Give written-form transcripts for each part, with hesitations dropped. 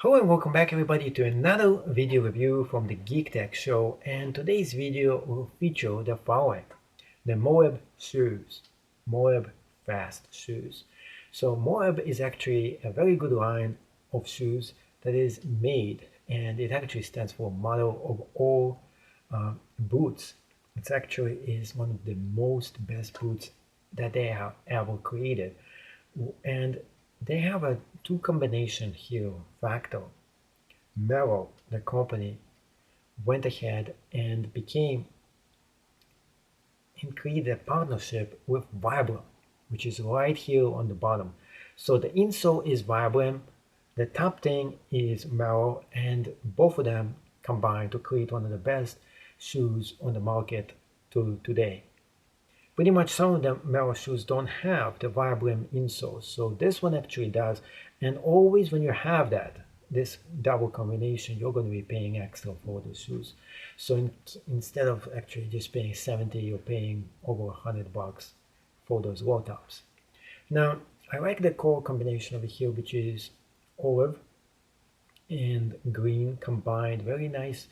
Hello and welcome back everybody to another video review from the Geek Tech Show, and today's video will feature the following: the Moab shoes, Moab Fast shoes. So Moab is actually a very good line of shoes that is made, and it actually stands for Model of All Boots. It actually is one of the most best boots that they have ever created, and they have a two combination here factor. Merrell, the company, went ahead and created a partnership with Vibram, which is right here on the bottom. So the insole is Vibram, the top thing is Merrell, and both of them combined to create one of the best shoes on the market today. Pretty much some of the Merrell shoes don't have the Vibram insole, so this one actually does. And always when you have this double combination, you're going to be paying extra for the shoes. So instead of actually just paying 70, you're paying over $100 for those low tops. Now, I like the color combination over here, which is olive and green combined, very nice.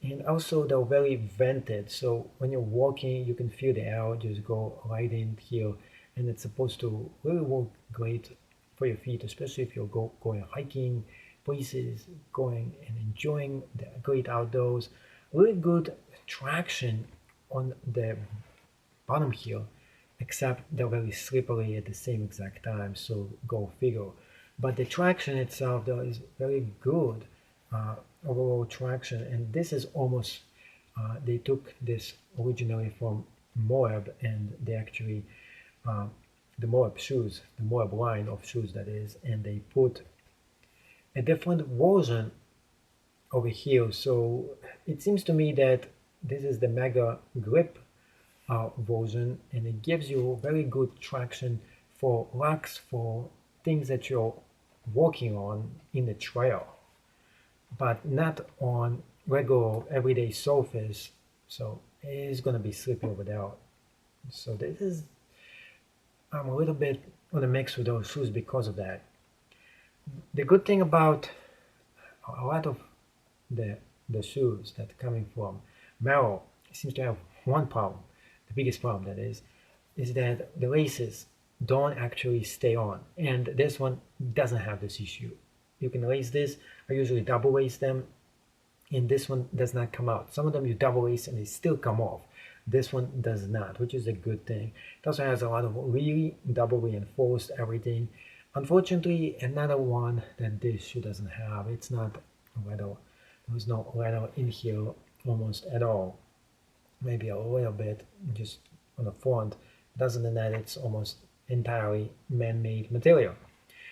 And also they're very vented, so when you're walking you can feel the air just go right in here, and it's supposed to really work great for your feet, especially if you're going hiking places, going and enjoying the great outdoors. Really good traction on the bottom here, except they're very slippery at the same exact time, so go figure. But the traction itself though is very good. Overall traction, and this is almost they took this originally from Moab, and they actually the Moab shoes, the Moab line of shoes that is, and they put a different version over here. So it seems to me that this is the MegaGrip version, and it gives you very good traction for rocks, for things that you're walking on in the trail, but not on regular everyday surface, so it is going to be slippy over there. So this is, I'm a little bit on the mix with those shoes because of that. The good thing about a lot of the shoes that are coming from Merrell seems to have one problem, the biggest problem that is that the laces don't actually stay on, and this one doesn't have this issue. You can lace this. I usually double lace them, and this one does not come out. Some of them you double lace and they still come off. This one does not, which is a good thing. It also has a lot of really double reinforced everything. Unfortunately, another one that this shoe doesn't have, it's not leather. There's no leather in here almost at all. Maybe a little bit just on the front. Other than that, it's almost entirely man-made material.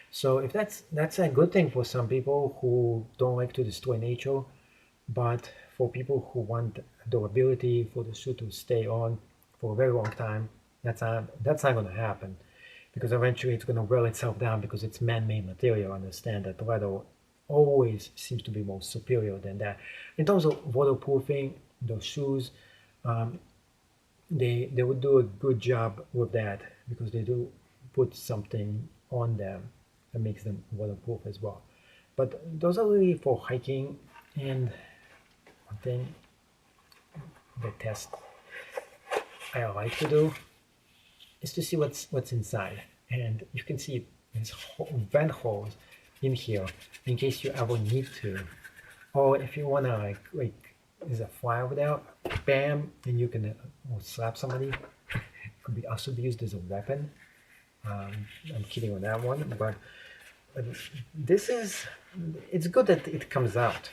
So if that's a good thing for some people who don't like to destroy nature, but for people who want durability, for the shoe to stay on for a very long time, that's not going to happen, because eventually it's going to wear itself down because it's man-made material. Understand that leather always seems to be more superior than that. In terms of waterproofing, those shoes, they would do a good job with that, because they do put something on them that makes them waterproof as well. But those are really for hiking. And one thing, the test I like to do is to see what's inside, and you can see there's vent holes in here in case you ever need to, or if you want to like there's a fly over there, bam, and you can slap somebody. It could be also be used as a weapon. I'm kidding on that one, but this is, it's good that it comes out.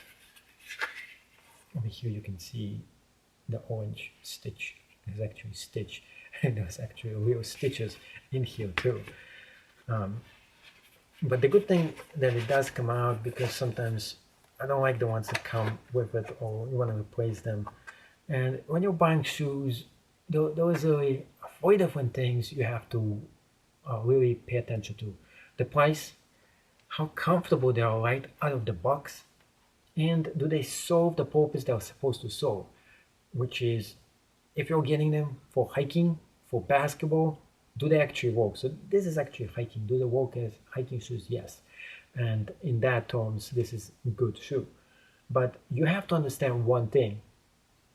Over here you can see the orange stitch. There's actually stitch, and there's actually real stitches in here too. But the good thing that it does come out, because sometimes I don't like the ones that come with it, or you want to replace them. And when you're buying shoes, there is really 4 different things you have to really pay attention to: the price, how comfortable they are right out of the box, and do they serve the purpose they're supposed to serve, which is, if you're getting them for hiking, for basketball, do they actually work? So this is actually hiking. Do they work as hiking shoes? Yes. and in that terms, this is a good shoe. But you have to understand one thing.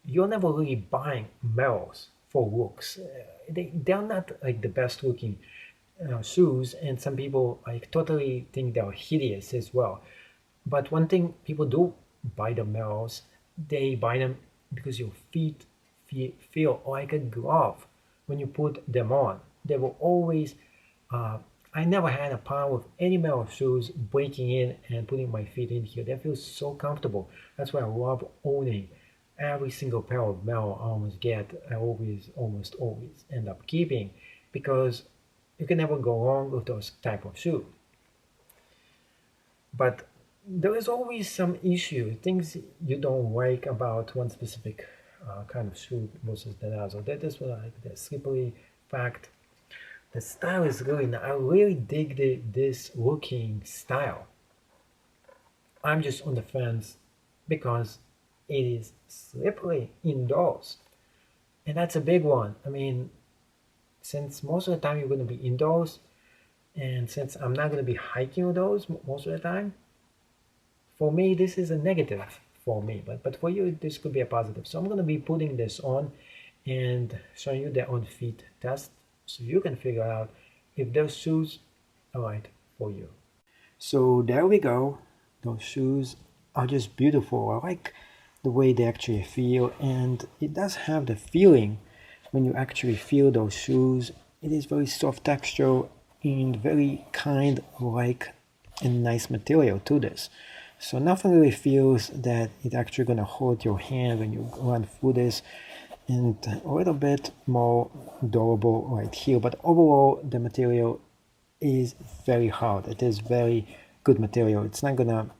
You're never really buying Merrells for looks. They're not like the best looking shoes, and some people like totally think they're hideous as well. But one thing people do buy the Merrells, they buy them because your feet feel like a glove when you put them on. They will always uh, I never had a problem with any Merrell shoes breaking in and putting my feet in here. They feel so comfortable. That's why I love owning every single pair of Merrell I almost get. I almost always end up keeping because you can never go wrong with those type of shoes. But there is always some issue, things you don't like about one specific kind of shoe versus the other. That is what I like, the slippery fact. The style is really nice. I really dig this looking style. I'm just on the fence because it is slippery indoors. And that's a big one. I mean, since most of the time you're going to be indoors, and since I'm not going to be hiking with those most of the time, for me, this is a negative for me. But for you, this could be a positive. So I'm going to be putting this on and showing you the on-feet test so you can figure out if those shoes are right for you. So there we go. Those shoes are just beautiful. I like the way they actually feel, and it does have the feeling when you actually feel those shoes. It is very soft texture and very kind like a nice material to this. So nothing really feels that it's actually gonna hurt your hand when you run through this, and a little bit more durable right here. But overall, the material is very hard. It is very good material. It's not gonna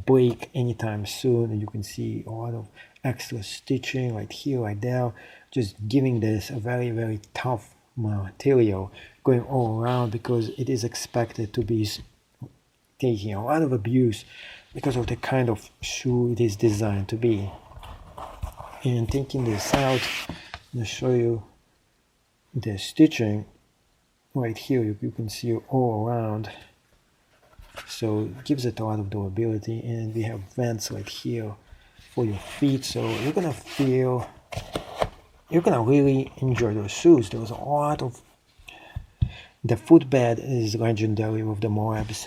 break anytime soon, and you can see a lot of extra stitching right here, right there, just giving this a very tough material going all around, because it is expected to be taking a lot of abuse because of the kind of shoe it is designed to be. And taking this out, I'm going to show you the stitching right here. You can see all around, so it gives it a lot of durability. And we have vents right here for your feet, so you're gonna really enjoy those shoes. There's a lot of, the footbed is legendary with the Moabs.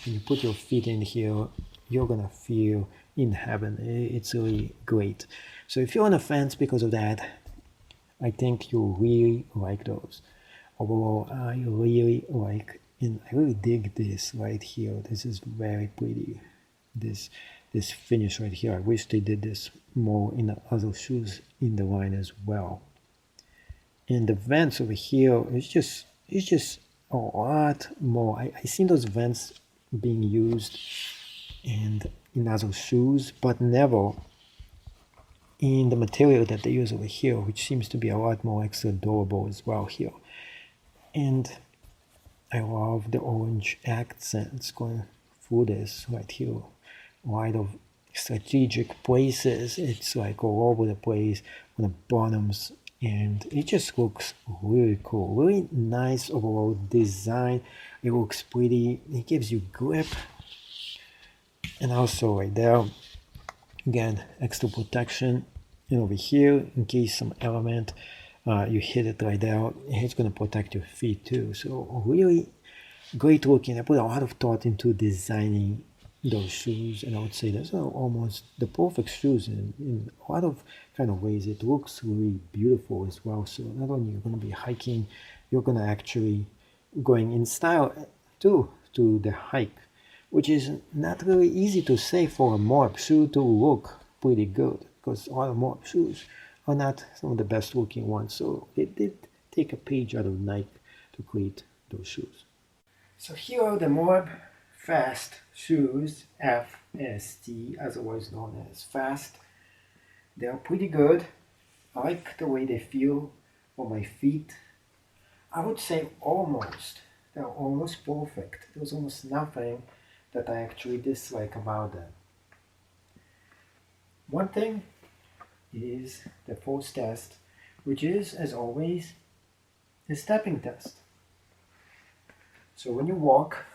When you put your feet in here, you're gonna feel in heaven. It's really great. So if you're on the fence because of that, I think you'll really like those. Overall, I really like, and I really dig this right here. This is very pretty. This finish right here. I wish they did this more in the other shoes in the line as well. And the vents over here is just a lot more. I seen those vents being used and in other shoes, but never in the material that they use over here, which seems to be a lot more extra durable as well here. And I love the orange accents going through this right here. A lot of strategic places. It's like all over the place on the bottoms, and it just looks really cool. Really nice overall design. It looks pretty. It gives you grip. And also right there, again, extra protection. And over here, in case some element, you hit it right there, it's going to protect your feet too. So really great looking. I put a lot of thought into designing those shoes, and I would say those are almost the perfect shoes in a lot of kind of ways. It looks really beautiful as well. So not only you're going to be hiking, you're going to actually going in style too to the hike, which is not really easy to say for a Moab shoe to look pretty good, because a lot of Moab shoes are not some of the best looking ones. So it did take a page out of Nike to create those shoes. So here are the Moab Fast shoes, FST, otherwise known as Fast. They are pretty good. I like the way they feel on my feet. I would say they're almost perfect. There's almost nothing that I actually dislike about them. One thing is the first test, which is, as always, the stepping test. So when you walk,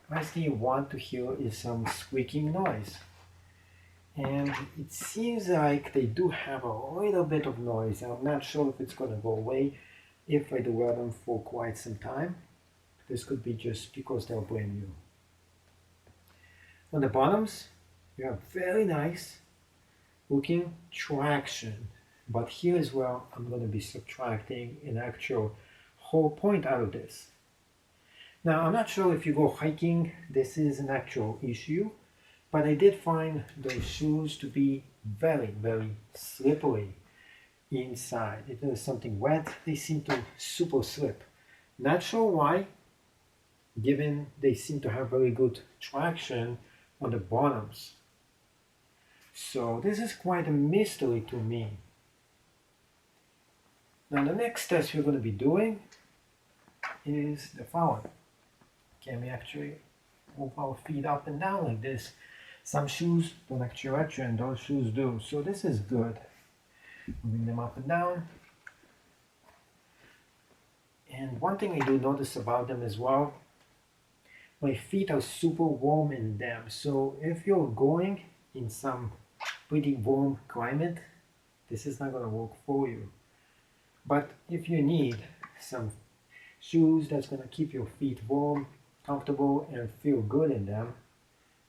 last thing you want to hear is some squeaking noise. And it seems like they do have a little bit of noise. I'm not sure if it's going to go away if I do wear them for quite some time. This could be just because they're brand new. On the bottoms, you have very nice looking traction. But here as well, I'm going to be subtracting an actual whole point out of this. Now, I'm not sure if you go hiking, this is an actual issue, but I did find those shoes to be very, very slippery inside. If there's something wet, they seem to super slip. Not sure why, given they seem to have very good traction on the bottoms. So this is quite a mystery to me. Now the next test we're going to be doing is the following. Can we actually move our feet up and down like this? Some shoes don't actually let you, and those shoes do. So this is good. Moving them up and down. And one thing I do notice about them as well, my feet are super warm in them. So if you're going in some pretty warm climate, this is not going to work for you. But if you need some shoes that's going to keep your feet warm, comfortable, and feel good in them,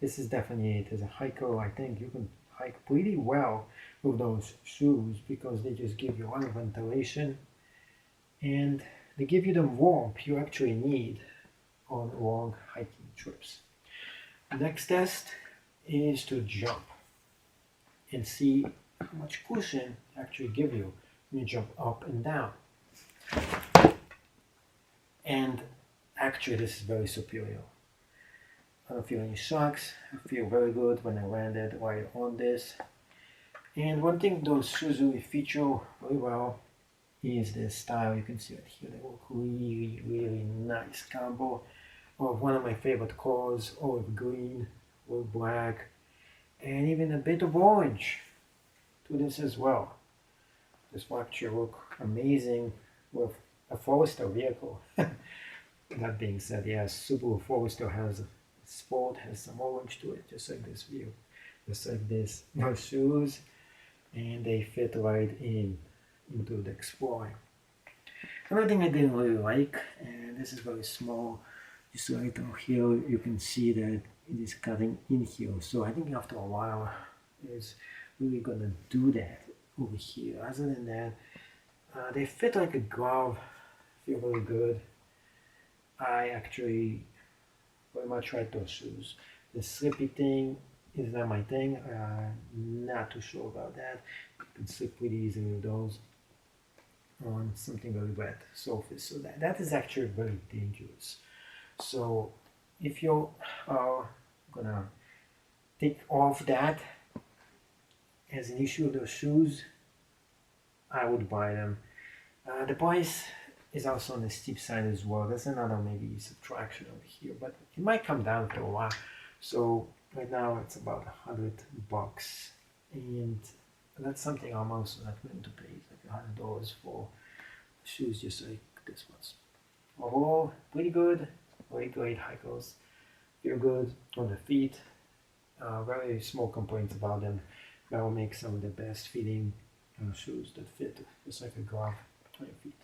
this is definitely it. As a hiker, I think you can hike pretty well with those shoes because they just give you a lot of ventilation and they give you the warmth you actually need on long hiking trips. The next test is to jump and see how much cushion actually give you when you jump up and down. And actually this is very superior. I don't feel any shocks. I feel very good when I landed right on this. And one thing those shoes really feature very well is the style. You can see it here. They look really, really nice combo of one of my favorite colors, olive green or black, and even a bit of orange to this as well. This will actually look amazing with a Forester vehicle. That being said, yes, Subaru Forester has Sport has some orange to it, just like this view, just like this. No shoes, and they fit right into the Explorer. Another thing I didn't really like, and this is very small, just right down here, you can see that it is cutting in here. So I think after a while, it's really gonna do that over here. Other than that, they fit like a glove, feel really good. I actually very much like those shoes. The slippy thing is not my thing. Not too sure about that. You can slip pretty easily with those on something very wet surface. So that is actually very dangerous. So if you're gonna take off that as an issue of those shoes, I would buy them. The price is also on the steep side as well. That's another maybe subtraction over here, but it might come down to a while. So right now it's about $100, and that's something I'm also not willing to pay, like $100 for shoes just like this ones. Overall, pretty good, very great hikers. Feel good on the feet. Very small complaints about them. That will make some of the best fitting shoes that fit just like a glove on your feet.